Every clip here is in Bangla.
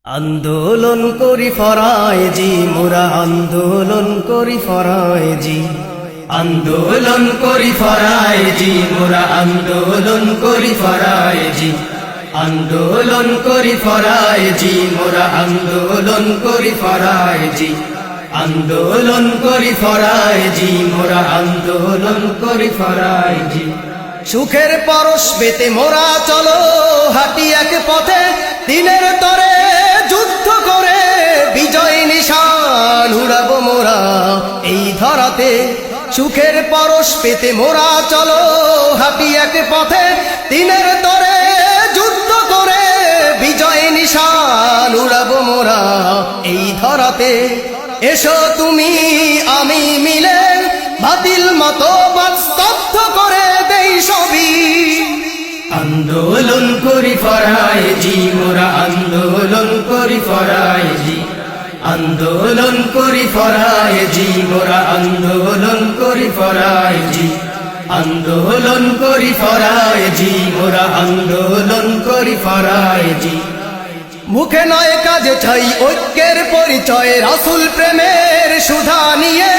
আন্দোলন করি ফরায় জি মোরা আন্দোলন করি ফরায় জি আন্দোলন করি ফরায় জি মোরা আন্দোলন করি ফরায় জি আন্দোলন করি ফরায় জি মোরা আন্দোলন করি ফরায় জি আন্দোলন করি ফরায় জি মোরা আন্দোলন করি ফরায় জি সুখের পরশ পেতে মোরা চলো হাঁটি এক পথে দিনের তরে যুদ্ধ করে বিজয় নিশান উড়াবো মোরা এই ধরাতে সুখের পরশ পেতে মোরা চলো হাঁটি এক পথে দিনের তরে যুদ্ধ করে বিজয় নিশান উড়াবো মোরা এই ধরাতে এসো তুমি আমি মিলে বাতিল মতবাদ স্তব্ধ করে দেই সবই আন্দোলন করি ফরায় জি মোরা আন্দোলন করি ফরায় জি আন্দোলন করি ফরায় জি মোরা আন্দোলন করি ফরায় জি আন্দোলন করি ফরায় জি মোরা আন্দোলন করি ফরায় জি মুখে নয় কাজে চাই ঐক্যের পরিচয় রাসূল প্রেমের সুধা নিয়ে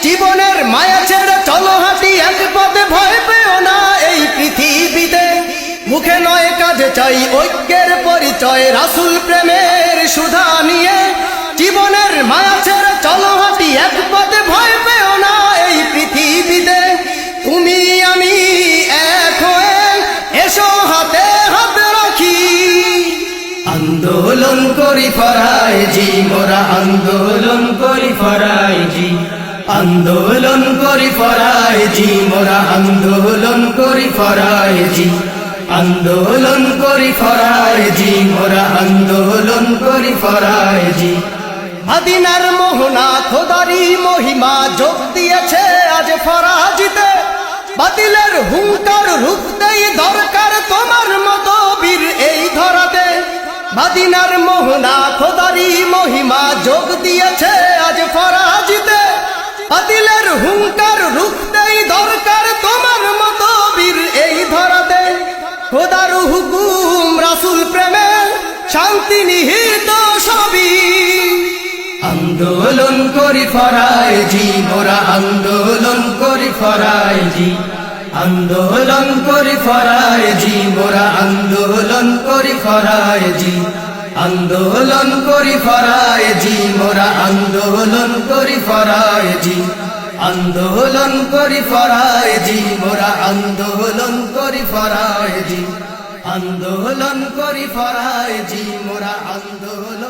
জীবনের মায়া ছেড়ে চলো হাঁটি এক পথে ভয় পেও না এই পৃথিবীতে মুখে নয় কাজে চাই ঐক্যের পরিচয় রাসূল প্রেমের সুধা নিয়ে জীবনের মায়া ছেড়ে চলো হাঁটি এক পথে ভয় পেও না এই পৃথিবীতে তুমি আমি এক হয়ে এসো হাতে হাত রাখি আন্দোলন করি ফরায় জি মোরা আন্দোলন করি ফরায় জি আন্দোলন করি ফরায় জি মোরা আন্দোলন করি ফরায় জি আন্দোলন করি ফরায় জি মোরা আন্দোলন করি ফরায় জি মদিনার মোহনা খোদারি মহিমা যোগ দিয়েছে আজ ফরাজিতে বাতিলের হুঙ্কার রুখতেই দরকার তোমার মতো বীর এই ধরাতে মদিনার মোহনা খোদারি মহিমা যোগ দিয়েছে আজ ফরাজিতে বাতিলের হুঙ্কার রুখতেই দরকার তোমার মতো বীর এই ধরাতে খোদার হুকুম রাসূল প্রেমে শান্তি নিহিত সবই আন্দোলন করি ফরায় জি মোরা আন্দোলন করি ফরায় জি আন্দোলন করি ফরায় জি মোরা আন্দোলন করি ফরায় জি আন্দোলন করি ফরায় জি মোরা আন্দোলন করি ফরায় জি আন্দোলন করি ফরায় জি মোরা আন্দোলন করি ফরায় জি আন্দোলন করি ফরায় জি মোরা আন্দোলন